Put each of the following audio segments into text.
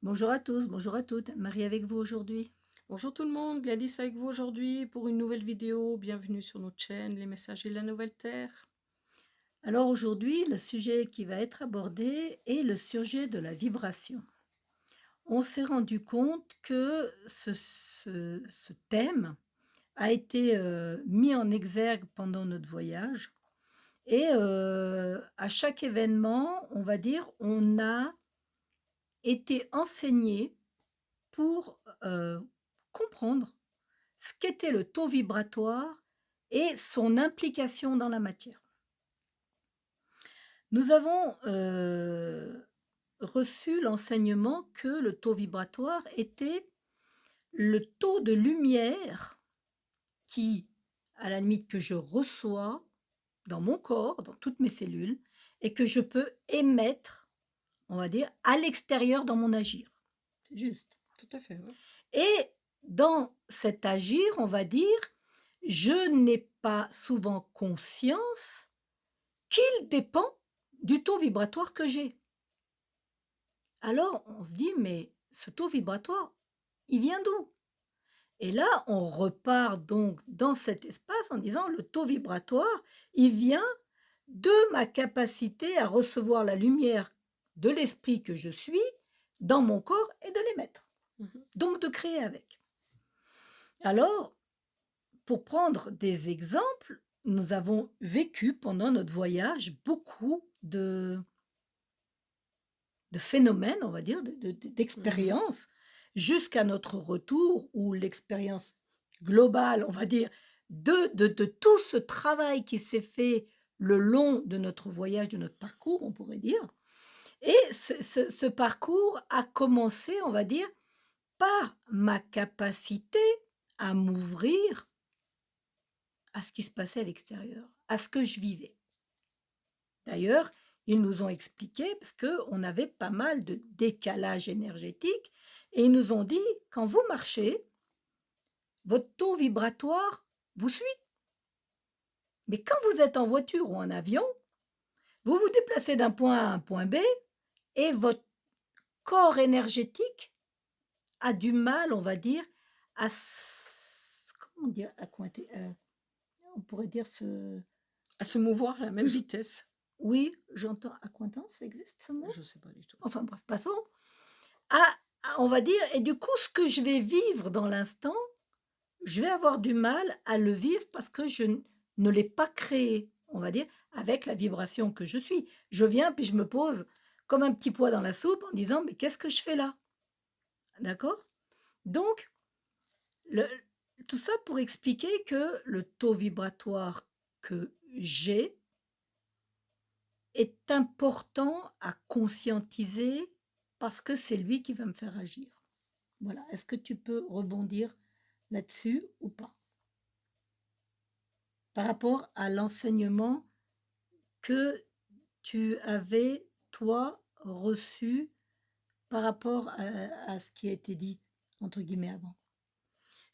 Bonjour à tous, bonjour à toutes. Marie avec vous aujourd'hui. Bonjour tout le monde, Gladys avec vous aujourd'hui pour une nouvelle vidéo. Bienvenue sur notre chaîne Les Messagers de la Nouvelle Terre. Alors aujourd'hui, le sujet qui va être abordé est le sujet de la vibration. On s'est rendu compte que ce thème a été mis en exergue pendant notre voyage et à chaque événement, on va dire, on a été enseigné pour comprendre ce qu'était le taux vibratoire et son implication dans la matière. Nous avons reçu l'enseignement que le taux vibratoire était le taux de lumière qui, à la limite, que je reçois dans mon corps, dans toutes mes cellules, et que je peux émettre, on va dire, à l'extérieur dans mon agir. C'est juste. Tout à fait, oui. Et dans cet agir, on va dire, je n'ai pas souvent conscience qu'il dépend du taux vibratoire que j'ai. Alors on se dit: «Mais ce taux vibratoire, il vient d'où?» Et là, on repart donc dans cet espace en disant: «Le taux vibratoire, il vient de ma capacité à recevoir la lumière de l'esprit que je suis dans mon corps et de l'émettre, Mhm. donc de créer avec». Alors, pour prendre des exemples, nous avons vécu pendant notre voyage beaucoup de phénomènes, on va dire, Mhm. d'expériences, jusqu'à notre retour où l'expérience globale, on va dire, de tout ce travail qui s'est fait le long de notre voyage, de notre parcours, on pourrait dire. Et ce parcours a commencé, on va dire, par ma capacité à m'ouvrir à ce qui se passait à l'extérieur, à ce que je vivais. D'ailleurs, ils nous ont expliqué, parce qu'on avait pas mal de décalage énergétique, et ils nous ont dit, quand vous marchez, votre taux vibratoire vous suit. Mais quand vous êtes en voiture ou en avion, vous vous déplacez d'un point A à un point B, et votre corps énergétique a du mal, on va dire, comment dire, à cointer, on pourrait dire ce... À se mouvoir à la même vitesse. Oui, j'entends accointance, ça existe ce mot? Je ne sais pas du tout. Enfin bref, passons. Ah, on va dire, et du coup, ce que je vais vivre dans l'instant, je vais avoir du mal à le vivre parce que ne l'ai pas créé, on va dire, avec la vibration que je suis. Je viens, puis je me pose comme un petit pois dans la soupe en disant: «Mais qu'est-ce que je fais là?» D'accord? Donc, le tout ça pour expliquer que le taux vibratoire que j'ai est important à conscientiser parce que c'est lui qui va me faire agir. Voilà. Est-ce que tu peux rebondir là-dessus ou pas? Par rapport à l'enseignement que tu avais, toi, reçu par rapport à ce qui a été dit, entre guillemets, avant.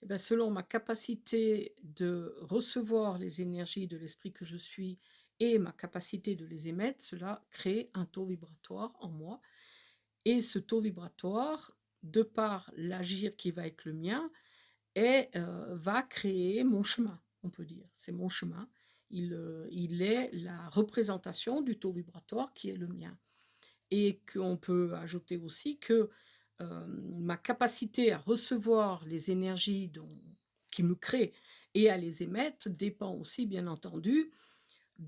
Eh ben, selon ma capacité de recevoir les énergies de l'esprit que je suis et ma capacité de les émettre, cela crée un taux vibratoire en moi. Et ce taux vibratoire, de par l'agir qui va être le mien, va créer mon chemin, on peut dire. C'est mon chemin. Il est la représentation du taux vibratoire qui est le mien. Et qu'on peut ajouter aussi que ma capacité à recevoir les énergies qui me créent et à les émettre dépend aussi, bien entendu,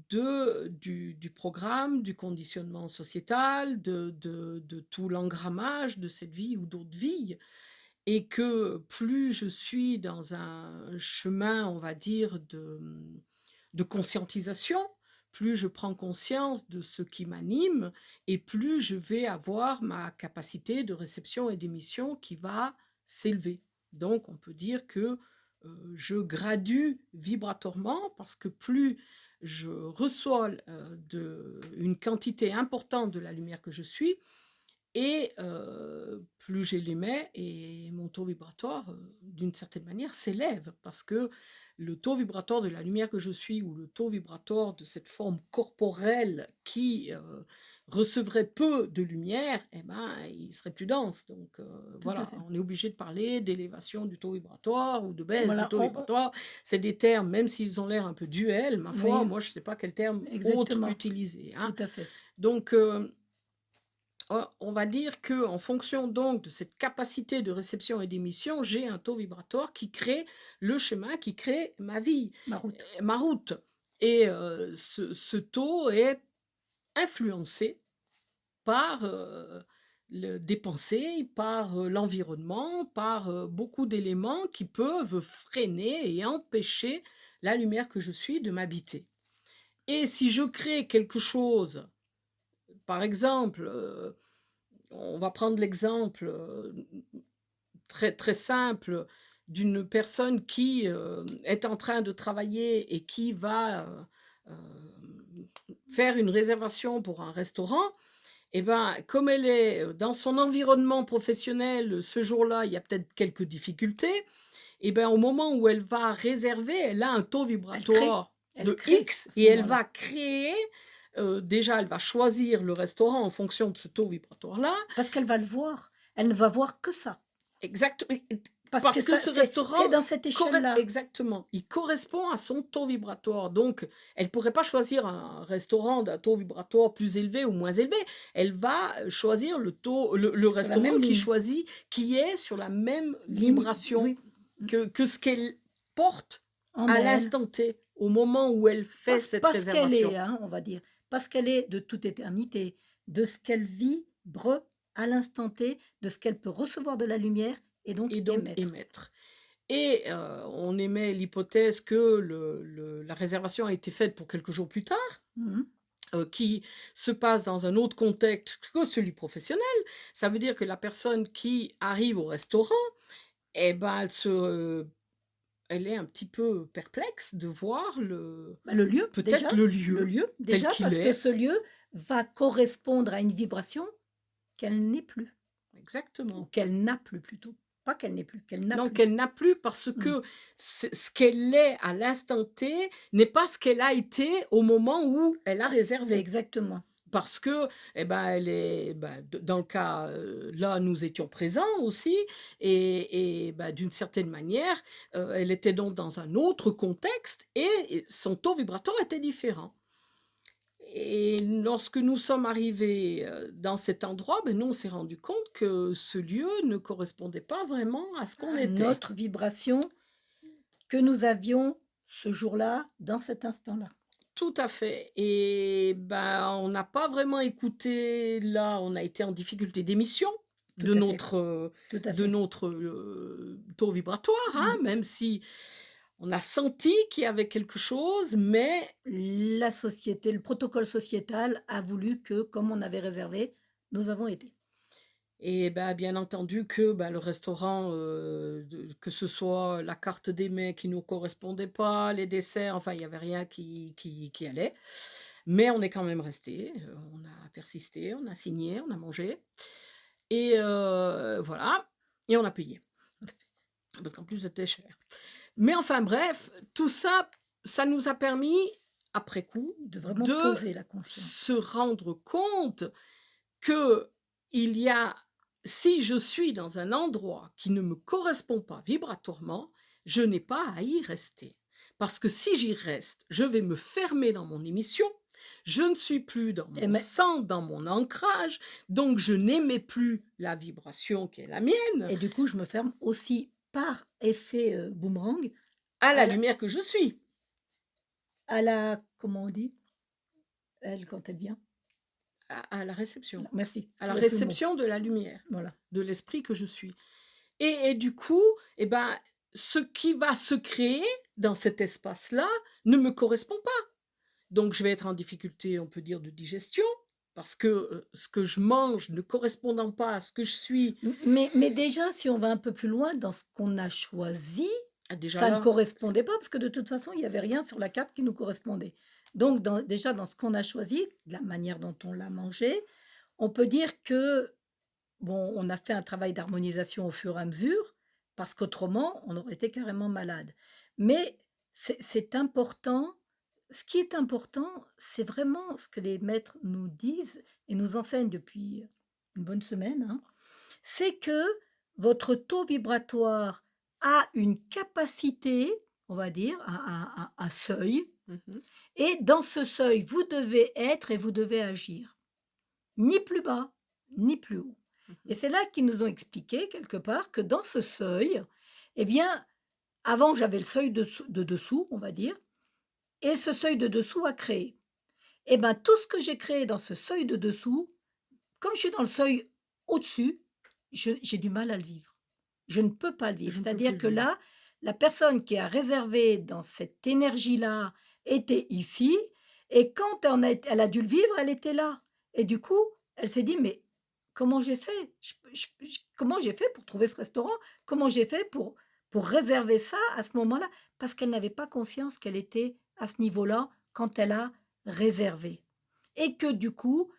du programme, du conditionnement sociétal, de tout l'engrammage de cette vie ou d'autres vies. Et que plus je suis dans un chemin, on va dire, de conscientisation, plus je prends conscience de ce qui m'anime et plus je vais avoir ma capacité de réception et d'émission qui va s'élever. Donc on peut dire que je gradue vibratoirement parce que plus je reçois une quantité importante de la lumière que je suis, et plus je l'émets et mon taux vibratoire, d'une certaine manière, s'élève parce que le taux vibratoire de la lumière que je suis ou le taux vibratoire de cette forme corporelle recevrait peu de lumière, eh ben, il serait plus dense. Donc tout à voilà, fait. on est obligé de parler d'élévation du taux vibratoire ou de baisse du Voilà, taux vibratoire. C'est des termes, même s'ils ont l'air un peu duels, ma foi, oui, moi je ne sais pas quel terme autre exactement, utiliser, hein. tout à fait. Donc on va dire que en fonction donc de cette capacité de réception et d'émission, j'ai un taux vibratoire qui crée le chemin, qui crée ma vie, Ma route. ma route. Et ce taux est influencé par des pensées, par l'environnement, par beaucoup d'éléments qui peuvent freiner et empêcher la lumière que je suis de m'habiter. Et si je crée quelque chose, par exemple, on va prendre l'exemple très, très simple d'une personne qui est en train de travailler et qui va faire une réservation pour un restaurant. Et ben, comme elle est dans son environnement professionnel, ce jour-là, il y a peut-être quelques difficultés. Et ben, au moment où elle va réserver, elle a un taux vibratoire Elle de crée X à ce et elle moment-là. va créer, déjà, elle va choisir le restaurant en fonction de ce taux vibratoire-là. Parce qu'elle va le voir. Elle ne va voir que ça. Exact, Parce que parce que ça, ce restaurant, c'est dans cette échelle-là. exactement, il correspond à son taux vibratoire. Donc, elle ne pourrait pas choisir un restaurant d'un taux vibratoire plus élevé ou moins élevé. Elle va choisir le Sur la restaurant même qui ligne. choisit, qui est sur la même Ligne, vibration oui, que ce qu'elle porte en à elle. l'instant T, au moment où elle fait cette Parce qu'elle est, réservation. hein, on va dire, parce qu'elle est de toute éternité, de ce qu'elle vibre à l'instant T, de ce qu'elle peut recevoir de la lumière et donc Et donc émettre. émettre. Et on émet l'hypothèse que la réservation a été faite pour quelques jours plus tard, Mhm. qui se passe dans un autre contexte que celui professionnel. Ça veut dire que la personne qui arrive au restaurant, eh ben, elle est un petit peu perplexe de voir Bah, le lieu, peut-être déjà, le tel qu'il parce que est. ce lieu va correspondre à une vibration qu'elle n'est plus, ou Exactement. qu'elle n'a plus plutôt. Pas qu'elle n'est plus, qu'elle n'a Non, plus. qu'elle n'a plus parce Mm. que ce qu'elle est à l'instant T n'est pas ce qu'elle a été au moment où elle a réservé. Exactement. Parce que, eh ben, elle est, ben, dans le cas, là, nous étions présents aussi, et ben, d'une certaine manière, elle était donc dans un autre contexte et son taux vibratoire était différent. Et lorsque nous sommes arrivés dans cet endroit, ben, nous, on s'est rendu compte que ce lieu ne correspondait pas vraiment à ce qu'on À était. notre vibration que nous avions ce jour-là, dans cet instant-là. Tout à fait. Et ben, on n'a pas vraiment écouté. Là, on a été en difficulté d'émission Tout à fait, tout à de fait. notre taux vibratoire, hein, Mm. même si on a senti qu'il y avait quelque chose, mais La société, le protocole sociétal a voulu que, comme on avait réservé, nous avons été. et ben, bien entendu que ben, le restaurant, que ce soit la carte des mets qui ne nous correspondait pas, les desserts, enfin, il n'y avait rien qui allait. Mais on est quand même resté, on a persisté, on a signé, on a mangé. Et voilà, et on a payé, parce qu'en plus c'était cher. Mais enfin bref, tout ça, ça nous a permis, après coup, De vraiment de poser la conscience. se rendre compte que il y a si je suis dans un endroit qui ne me correspond pas vibratoirement, je n'ai pas à y rester. Parce que si j'y reste, je vais me fermer dans mon émission, je ne suis plus dans Et, mon centre, dans mon ancrage, donc je n'émets plus la vibration qui est la mienne et du coup, je me ferme aussi par effet boomerang à la à la, lumière que je suis, comment on dit, elle, quand elle vient. à la réception, Merci, à je la trouvais plus le mot. réception de la lumière, Voilà. de l'esprit que je suis. Et du coup, eh ben, ce qui va se créer dans cet espace-là ne me correspond pas. Donc je vais être en difficulté, on peut dire, de digestion, parce que ce que je mange ne correspondant pas à ce que je suis, Mais déjà, si on va un peu plus loin dans ce qu'on a choisi, déjà ça ne là, correspondait pas parce que de toute façon, il n'y avait rien sur la carte qui nous correspondait. Donc, déjà, dans ce qu'on a choisi, de la manière dont on l'a mangé, on peut dire que, bon, on a fait un travail d'harmonisation au fur et à mesure, parce qu'autrement, on aurait été carrément malade. Mais c'est important ce qui est important, c'est vraiment ce que les maîtres nous disent et nous enseignent depuis une bonne semaine, hein, c'est que votre taux vibratoire a une capacité, on va dire, un seuil, Mmh. et dans ce seuil, vous devez être et vous devez agir. Ni plus bas, ni plus haut. Et Mmh. c'est là qu'ils nous ont expliqué, quelque part, que dans ce seuil, eh bien, avant j'avais le seuil de dessous, on va dire, et ce seuil de dessous a créé. Et ben tout ce que j'ai créé dans ce seuil de dessous, comme je suis dans le seuil au-dessus, j'ai du mal à le vivre. Je ne peux pas le vivre. Je ne peux plus C'est-à-dire le que vivre. là, la personne qui a réservé dans cette énergie-là était ici, et quand elle a dû le vivre, elle était là. Et du coup, elle s'est dit: «Mais comment j'ai fait? Comment j'ai fait pour trouver ce restaurant? Comment j'ai fait pour réserver ça à ce moment-là?» Parce qu'elle n'avait pas conscience qu'elle était à ce niveau-là quand elle a réservé. Et que du coup,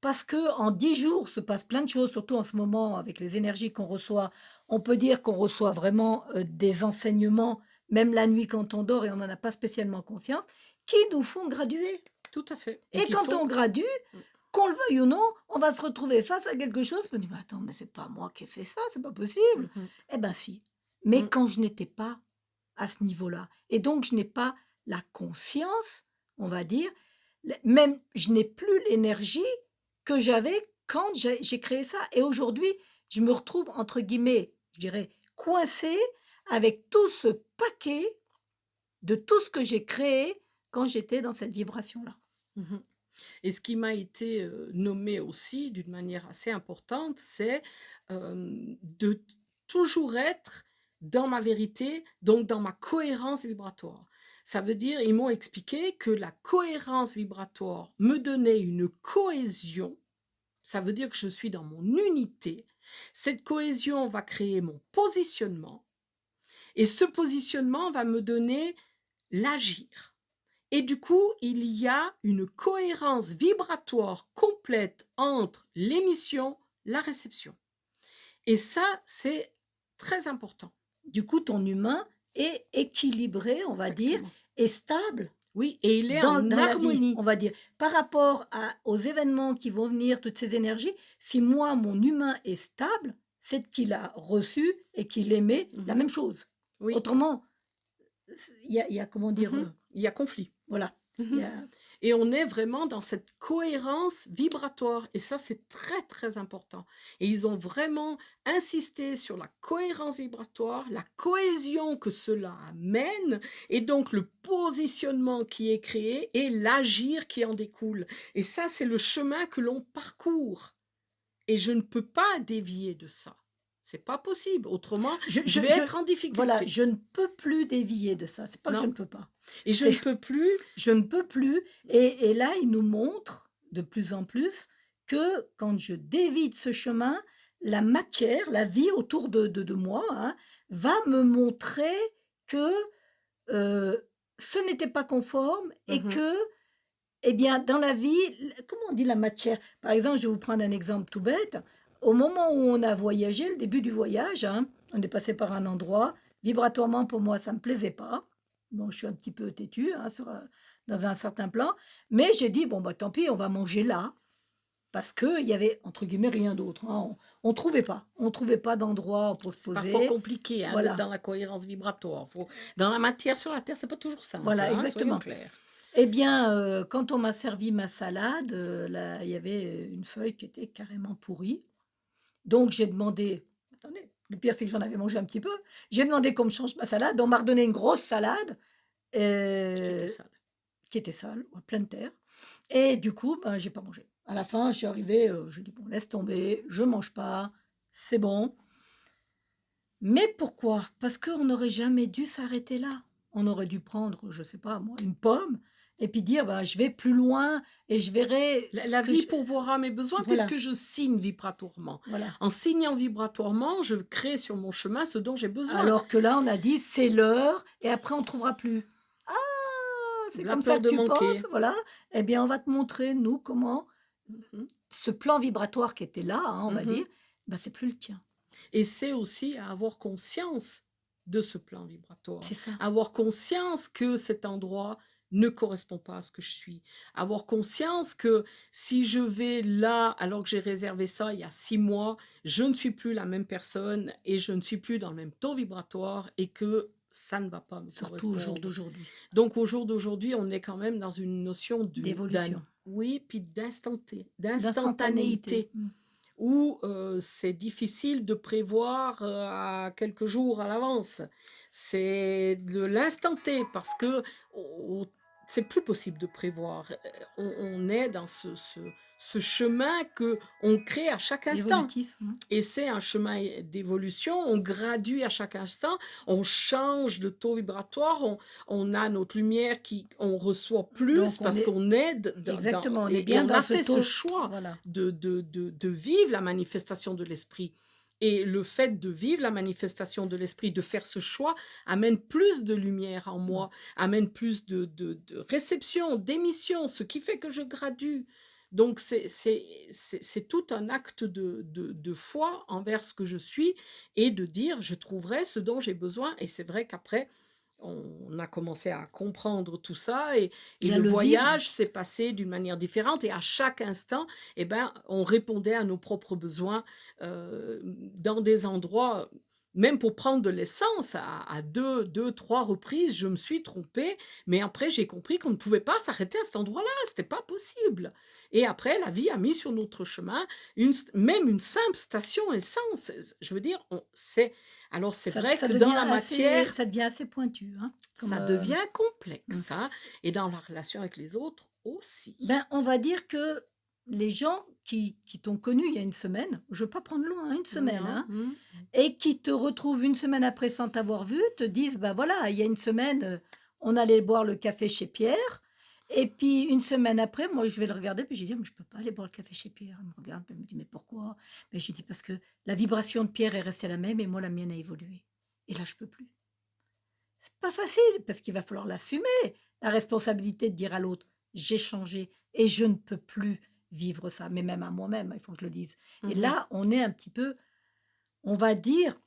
parce que en 10 jours se passe plein de choses, surtout en ce moment avec les énergies qu'on reçoit. On peut dire qu'on reçoit vraiment, des enseignements, même la nuit quand on dort et on n'en a pas spécialement conscience, qui nous font graduer. Tout à fait et Et qui quand font on gradue, mmh, qu'on le veuille ou non, on va se retrouver face à quelque chose, on dit: «Mais attends, mais c'est pas moi qui ai fait ça, c'est pas possible». mmh, Eh ben si, mais mmh, quand je n'étais pas à ce niveau-là et donc je n'ai pas la conscience, on va dire, même je n'ai plus l'énergie que j'avais quand j'ai créé ça et aujourd'hui, je me retrouve entre guillemets, je dirais, «coincée» avec tout ce paquet de tout ce que j'ai créé quand j'étais dans cette vibration-là. mmh. Et ce qui m'a été, nommé aussi d'une manière assez importante, c'est, de toujours être dans ma vérité, donc dans ma cohérence vibratoire. Ça veut dire ils m'ont expliqué que la cohérence vibratoire me donnait une cohésion, ça veut dire que je suis dans mon unité. Cette cohésion va créer mon positionnement et ce positionnement va me donner l'agir. Et du coup, il y a une cohérence vibratoire complète entre l'émission, la réception. Et ça, c'est très important. Du coup, ton humain est équilibré, on va dire, Exactement. et stable Oui, et il est dans en la vie, harmonie. on va dire. Par rapport aux événements qui vont venir, toutes ces énergies, si moi, mon humain est stable, c'est qu'il a reçu et qu'il émet la Mhm. même chose. Oui. Autrement, il y a comment dire, Mhm. Il y a conflit. voilà, il y Mhm. a Et on est vraiment dans cette cohérence vibratoire. Et ça, c'est très, très important. Et ils ont vraiment insisté sur la cohérence vibratoire, la cohésion que cela amène, et donc le positionnement qui est créé et l'agir qui en découle. Et ça, c'est le chemin que l'on parcourt. Et je ne peux pas dévier de ça. C'est pas possible. Autrement, je je je vais je être en voilà, difficulté. je ne peux plus dévier de ça. C'est pas que je Non. ne peux pas. Et je C'est ne peux plus. je ne peux plus et là, il nous montre de plus en plus que quand je dévie de ce chemin, la matière, la vie autour de moi, hein, va me montrer que, ce n'était pas conforme et Mhm. que, eh bien, dans la vie, comment on dit la matière? Par exemple, je vais vous prendre un exemple tout bête. Au moment où on a voyagé, le début du voyage, hein, on est passé par un endroit, vibratoirement pour moi, ça ne me plaisait pas. Bon, je suis un petit peu têtue, hein, dans un certain plan, mais j'ai dit: «Bon, bah, tant pis, on va manger là», parce qu'il y avait, entre guillemets, «rien d'autre», hein. On trouvait pas d'endroit pour se C'est parfois poser. compliqué, hein, d'être Voilà, dans la cohérence vibratoire. Faut dans la matière sur la terre, c'est pas toujours simple, voilà, hein, soyons exactement. clairs. Eh bien, quand on m'a servi ma salade, là, il y avait, une feuille qui était carrément pourrie. Donc j'ai demandé attendez, le pire c'est que j'en avais mangé un petit peu. J'ai demandé qu'on me change ma salade, on m'a redonné une grosse salade, Qui était heu, sale. qui était sale, ouais, pleine de terre et du coup, ben, j'ai pas mangé. À la fin, je suis arrivée, j'ai dit: «Bon, laisse tomber, je mange pas, c'est bon». Mais pourquoi? Parce qu'on n'aurait jamais dû s'arrêter là. On aurait dû prendre, je sais pas moi, une pomme et puis dire: «Ben, je vais plus loin et je verrai ce La que vie je» pourvoira mes besoins voilà, puisque je signe vibratoirement. voilà. En signant vibratoirement, je crée sur mon chemin ce dont j'ai besoin. Alors que là, on a dit: «C'est l'heure» et après on trouvera plus. «Ah, c'est La comme ça peur que de tu penses? manquer. Voilà. Eh bien, on va te montrer, nous, comment Mmh. ce plan vibratoire qui était là, hein, on va dire, Mmh. bah, c'est plus le tien». Et c'est aussi à avoir conscience de ce plan vibratoire. C'est ça. Avoir conscience que cet endroit ne correspond pas à ce que je suis. Avoir conscience que si je vais là, alors que j'ai réservé ça il y a 6 mois, je ne suis plus la même personne et je ne suis plus dans le même taux vibratoire et que ça ne va pas me Surtout au jour correspondre. d'aujourd'hui, Donc au jour d'aujourd'hui, on est quand même dans une notion d'évolution, oui, puis d'instantanéité. d'instantanéité où c'est difficile de prévoir à quelques jours à l'avance. C'est de l'instant T parce que c'est plus possible de prévoir. On est dans ce chemin que on crée à chaque instant. Évolutif. Et c'est un chemin d'évolution, on gradue à chaque instant, on change de taux vibratoire, on a notre lumière on reçoit plus Donc on parce est qu'on est exactement, on est et bien on dans a ce fait ce taux. choix Voilà. de vivre la manifestation de l'esprit. Et le fait de vivre la manifestation de l'esprit, de faire ce choix, amène plus de lumière en moi, amène plus de réception, d'émission, ce qui fait que je gradue. Donc c'est tout un acte de foi envers ce que je suis et de dire je trouverai ce dont j'ai besoin. Et c'est vrai qu'après, on a commencé à comprendre tout ça et Et à le le vivre. voyage s'est passé d'une manière différente et à chaque instant, eh ben, on répondait à nos propres besoins dans des endroits, même pour prendre de l'essence, à deux, trois reprises, je me suis trompée, mais après j'ai compris qu'on ne pouvait pas s'arrêter à cet endroit-là, c'était pas possible. Et après, la vie a mis sur notre chemin même une simple station essence. Je veux dire, alors c'est vrai que dans la matière, ça devient assez pointu, hein, ça devient complexe, hein, et dans la relation avec les autres aussi. ben, on va dire que les gens qui t'ont connu il y a une semaine, je veux pas prendre loin, une semaine, Non, hein, et qui te retrouvent une semaine après sans t'avoir vu, te disent, bah voilà, il y a une semaine, on allait boire le café chez Pierre, et puis une semaine après, moi je vais le regarder, puis je dis, mais je peux pas aller boire le café chez Pierre. Il me regarde, puis il me dit, mais pourquoi? Ben, j'ai dit, parce que la vibration de Pierre est restée la même, et moi la mienne a évolué. Et là, je peux plus. C'est pas facile, parce qu'il va falloir l'assumer, la responsabilité de dire à l'autre, j'ai changé, et je ne peux plus vivre ça, mais même à moi-même, il faut que je le dise. Et là, on est un petit peu, on va dire,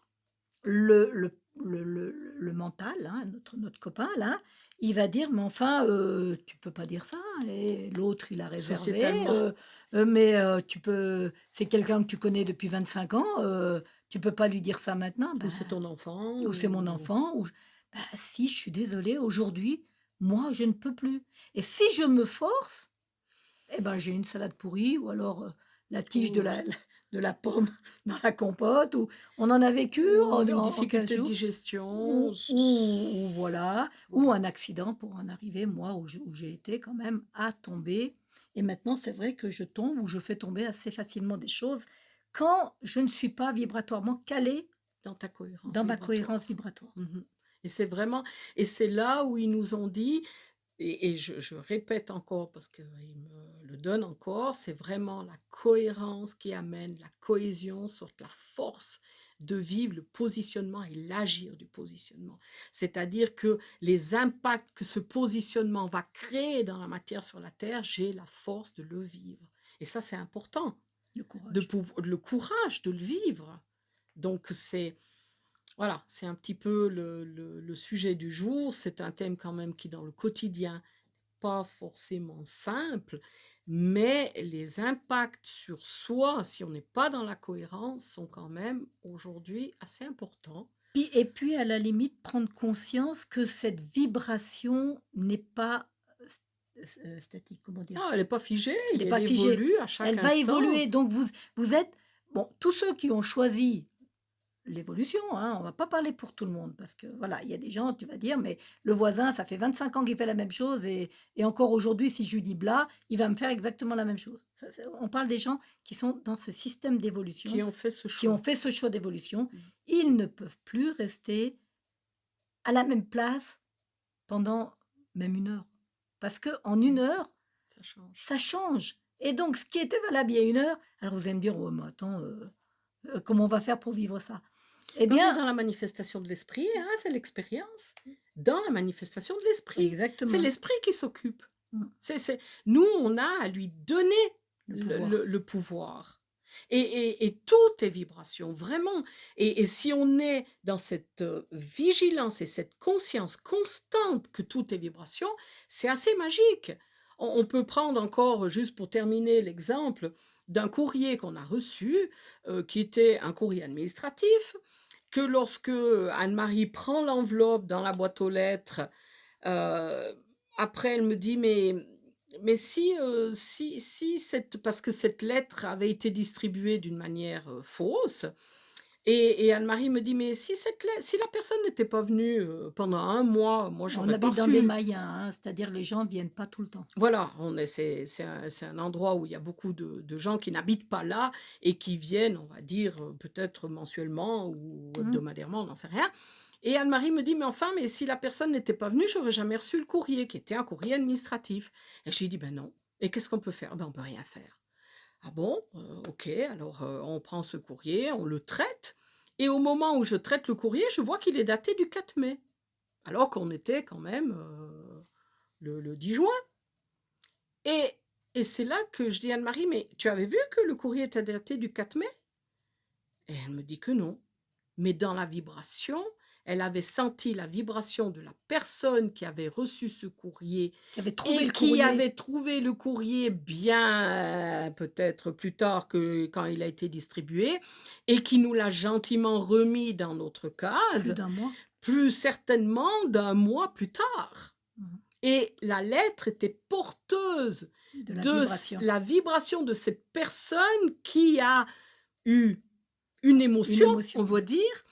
le mental, hein, notre copain, là, il va dire, mais enfin, tu peux pas dire ça. Et l'autre, il a réservé, sociétalement, mais c'est quelqu'un que tu connais depuis 25 ans, tu peux pas lui dire ça maintenant. ou Ben, c'est ton enfant, ou c'est mon enfant, ben, si, je suis désolée, aujourd'hui, moi, je ne peux plus. Et si je me force, eh ben, j'ai une salade pourrie ou alors la tige ou, de la pomme dans la compote, ou on en a vécu ou une en 15 difficulté de jours, digestion. ou voilà, ou Voilà. un accident pour en arriver, moi, où j'ai été quand même à tomber. Et maintenant, c'est vrai que je tombe ou je fais tomber assez facilement des choses quand je ne suis pas vibratoirement calée Dans ta cohérence dans ma cohérence vibratoire. vibratoire. Mhm. Et c'est vraiment, et c'est là où ils nous ont dit, et je répète encore parce qu'ils me le donnent encore, c'est vraiment la cohérence qui amène la cohésion sur la force de vivre le positionnement et l'agir du positionnement. C'est-à-dire que les impacts que ce positionnement va créer dans la matière sur la Terre, j'ai la force de le vivre. Et ça, c'est important, Le courage. le courage de le vivre. Donc, voilà, c'est un petit peu le sujet du jour. C'est un thème quand même qui, dans le quotidien, pas forcément simple, mais les impacts sur soi, si on n'est pas dans la cohérence, sont quand même aujourd'hui assez importants. Et puis, à la limite, prendre conscience que cette vibration n'est pas statique, comment dire? Non, elle n'est pas figée, Elle n'est elle pas figée. évolue à chaque Elle va instant. évoluer. Donc, vous êtes, bon, tous ceux qui ont choisi l'évolution, hein, on va pas parler pour tout le monde, parce que voilà, il y a des gens, tu vas dire, mais le voisin, ça fait 25 ans qu'il fait la même chose, et encore aujourd'hui, si je lui dis bla, il va me faire exactement la même chose. On parle des gens qui sont dans ce système d'évolution, Qui ont fait ce qui ont choix. fait ce choix d'évolution. Ils ne peuvent plus rester à la même place pendant même une heure. Parce qu'en une heure, Ça change. ça change. Et donc, ce qui était valable il y a une heure, alors vous allez me dire, oh, mais attends, comment on va faire pour vivre ça? Eh On est bien, dans la manifestation de l'esprit, hein, c'est l'expérience. Dans la manifestation de l'esprit. exactement. C'est l'esprit qui s'occupe. Mm. Nous, on a à lui donner Le pouvoir. le pouvoir. Et tout est vibration, vraiment. Et si on est dans cette vigilance et cette conscience constante que tout est vibration, c'est assez magique. On peut prendre encore, juste pour terminer, l'exemple d'un courrier qu'on a reçu, qui était un courrier administratif, que lorsque Anne-Marie prend l'enveloppe dans la boîte aux lettres, Heu, après elle me dit: Mais si cette» parce que cette lettre avait été distribuée d'une manière, fausse et Anne-Marie me dit: «Mais si la personne n'était pas venue, pendant un mois, moi On j'aurais pas habite dans des reçu». Mayas, hein, c'est-à-dire les gens viennent pas tout le temps. Voilà, on est c'est un endroit où il y a beaucoup de gens qui n'habitent pas là et qui viennent, on va dire, peut-être mensuellement ou Mmh. hebdomadairement, on n'en sait rien. Et Anne-Marie me dit: «Mais enfin, mais si la personne n'était pas venue, j'aurais jamais reçu le courrier», qui était un courrier administratif. Et je lui dis: «Ben non. Et qu'est-ce qu'on peut faire?» «Ben, on peut rien faire». «Ah bon? OK». Alors, on prend ce courrier, on le traite et au moment où je traite le courrier, je vois qu'il est daté du 4 mai, alors qu'on était quand même, le 10 juin. Et et c'est là que je dis à Anne-Marie: «Mais tu avais vu que le courrier était daté du 4 mai?» Et elle me dit que non. Mais dans la vibration, elle avait senti la vibration de la personne qui avait reçu ce courrier Qui avait trouvé et le qui courrier. avait trouvé le courrier bien, peut-être plus tard que quand il a été distribué et qui nous l'a gentiment remis dans notre Plus case, d'un mois. plus certainement d'un mois plus tard. Mmh. Et la lettre était porteuse De la de vibration. la vibration de cette personne qui a eu une Une émotion, on émotion, va dire,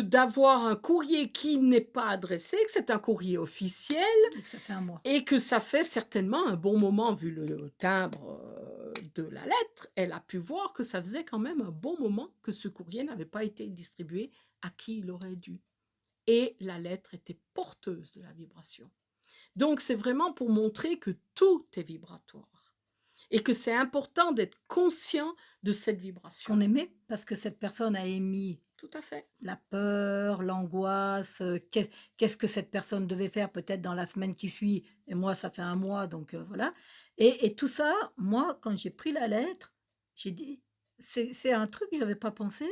d'avoir un courrier qui n'est pas adressé, que c'est un courrier officiel et que ça fait un mois. et que ça fait certainement un bon moment, vu le timbre de la lettre, elle a pu voir que ça faisait quand même un bon moment que ce courrier n'avait pas été distribué à qui il aurait dû. Et la lettre était porteuse de la vibration. Donc, c'est vraiment pour montrer que tout est vibratoire et que c'est important d'être conscient de cette vibration. Qu'on aimait parce que cette personne a émis Tout à fait. la peur, l'angoisse, qu'est-ce que cette personne devait faire peut-être dans la semaine qui suit et moi ça fait un mois donc voilà et tout ça, moi quand j'ai pris la lettre, j'ai dit c'est un truc que j'avais pas pensé,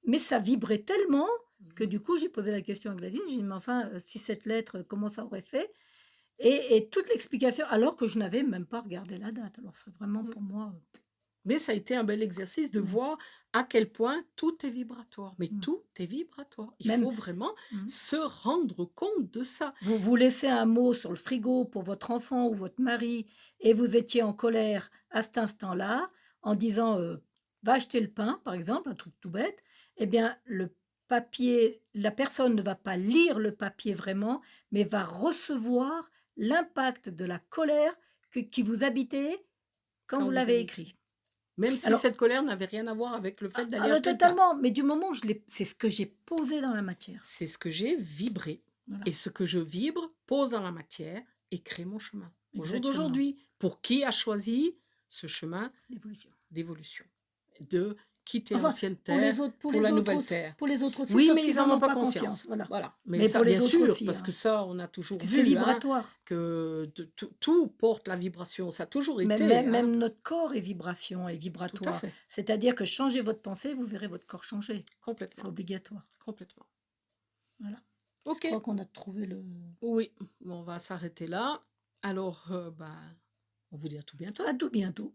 mais ça vibrait tellement que Mhm. du coup j'ai posé la question à Gladys, j'ai dit: «Mais enfin, si cette lettre, comment ça aurait fait?» et toute l'explication alors que je n'avais même pas regardé la date. Alors c'est vraiment Mm. pour moi, Mais ça a été un bel exercice de mmh, voir à quel point tout est vibratoire. Mais mmh, tout est vibratoire. Il même faut vraiment mmh. se rendre compte de ça. Vous laissez un mot sur le frigo pour votre enfant ou votre mari et vous étiez en colère à cet instant-là en disant, «Va acheter le pain», par exemple, un truc tout bête, eh bien le papier la personne ne va pas lire le papier vraiment, mais va recevoir l'impact de la colère qui vous habitait quand Quand vous vous l'avez avez écrit. écrit. Même si Alors cette colère n'avait rien à voir avec le fait d'aller mais acheter le pain. totalement, mais du moment que je l'ai c'est ce que j'ai posé dans la matière. C'est ce que j'ai vibré. Voilà, Et ce que je vibre pose dans la matière et crée mon chemin. Au jour exactement, d'aujourd'hui, pour qui a choisi ce chemin l'évolution. d'évolution, de quitter Enfin, l'ancienne terre pour pour la les autres nouvelle aussi terre. sauf Mais ils qu'ils n'en en ont ont pas pas conscience, conscience. voilà. Voilà. Mais Mais ça, pour bien les autres sûr, aussi, parce hein, que ça, on a parce toujours que c'est vu hein, vibratoire. que tout porte la vibration. Ça a toujours Même été. même Hein. même notre corps est vibration et Tout à vibratoire. fait. C'est-à-dire que changez votre pensée, vous verrez votre corps changer. C'est Complètement. obligatoire. Complètement. Voilà. Je OK. crois qu'on a trouvé le Oui, on va s'arrêter là. Alors, bah, on vous dit à tout bientôt. à tout bientôt.